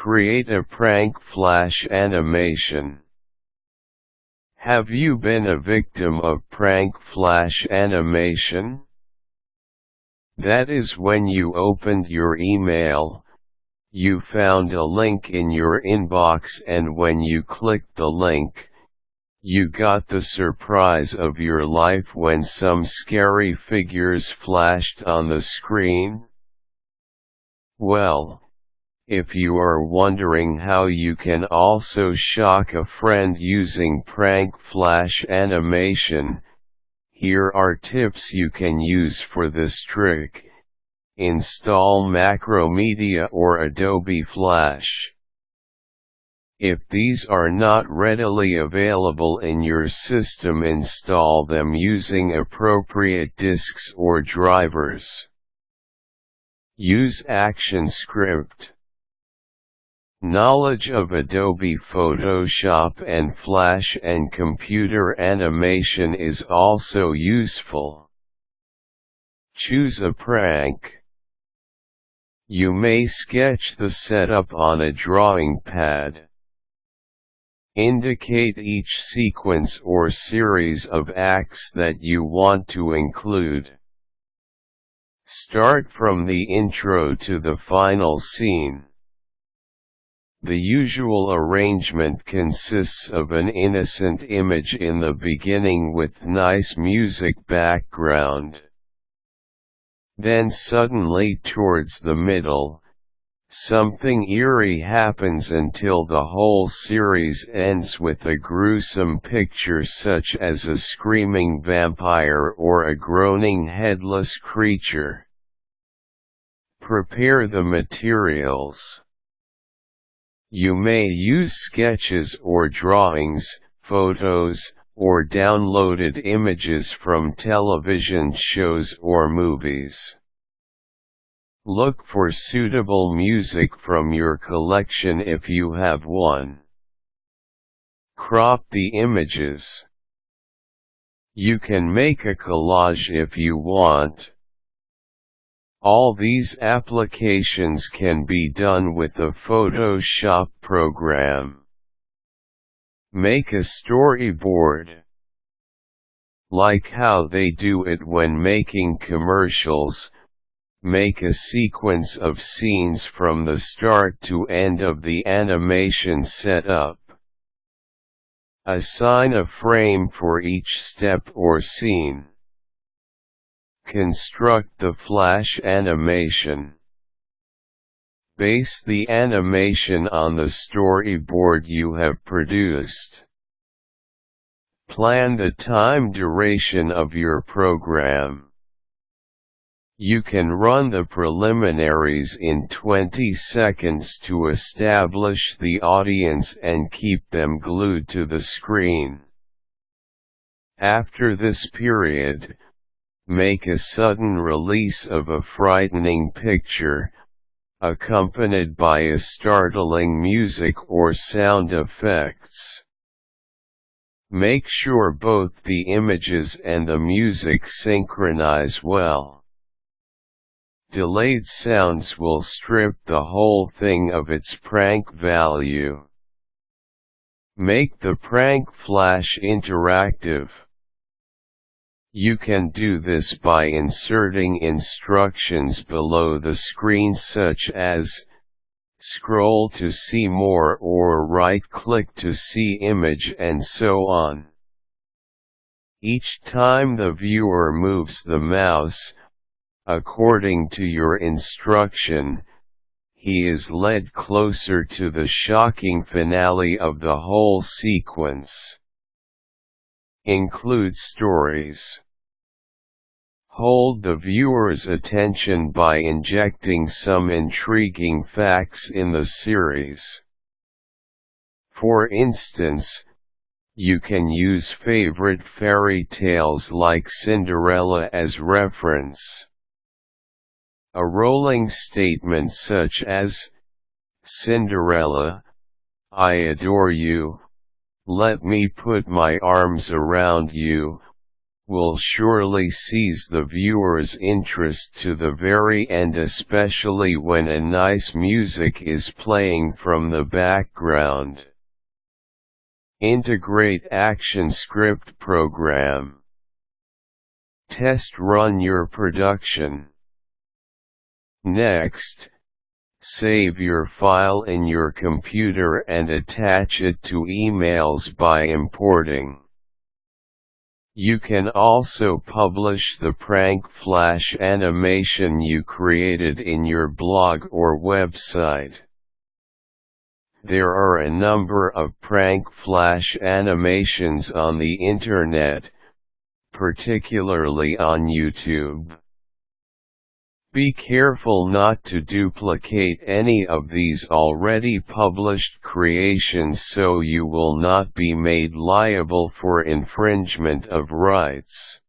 Create a prank flash animation. Have you been a victim of prank flash animation? That is when you opened your email, you found a link in your inbox, and when you clicked the link, you got the surprise of your life when some scary figures flashed on the screen. Well, if you are wondering how you can also shock a friend using prank flash animation, here are tips you can use for this trick. Install Macromedia or Adobe Flash. If these are not readily available in your system, install them using appropriate disks or drivers. Use ActionScript. Knowledge of Adobe Photoshop and Flash and computer animation is also useful. Choose a prank. You may sketch the setup on a drawing pad. Indicate each sequence or series of acts that you want to include. Start from the intro to the final scene. The usual arrangement consists of an innocent image in the beginning with nice music background. Then suddenly towards the middle, something eerie happens until the whole series ends with a gruesome picture such as a screaming vampire or a groaning headless creature. Prepare the materials. You may use sketches or drawings, photos, or downloaded images from television shows or movies. Look for suitable music from your collection if you have one. Crop the images. You can make a collage if you want. All these applications can be done with the Photoshop program. Make a storyboard. Like how they do it when making commercials, make a sequence of scenes from the start to end of the animation setup. Assign a frame for each step or scene. Construct the flash animation. Base the animation on the storyboard you have produced. Plan the time duration of your program. You can run the preliminaries in 20 seconds to establish the audience and keep them glued to the screen. After this period, make a sudden release of a frightening picture, accompanied by a startling music or sound effects. Make sure both the images and the music synchronize well. Delayed sounds will strip the whole thing of its prank value. Make the prank flash interactive. You can do this by inserting instructions below the screen such as, scroll to see more or right-click to see image and so on. Each time the viewer moves the mouse, according to your instruction, he is led closer to the shocking finale of the whole sequence. Include stories. Hold the viewer's attention by injecting some intriguing facts in the series. For instance, you can use favorite fairy tales like Cinderella as reference. A rolling statement such as, "Cinderella, I adore you, let me put my arms around you," will surely seize the viewer's interest to the very end, especially when a nice music is playing from the background. Integrate action script program. Test run your production. Next, save your file in your computer and attach it to emails by importing. You can also publish the prank flash animation you created in your blog or website. There are a number of prank flash animations on the internet, particularly on YouTube. Be careful not to duplicate any of these already published creations so you will not be made liable for infringement of rights.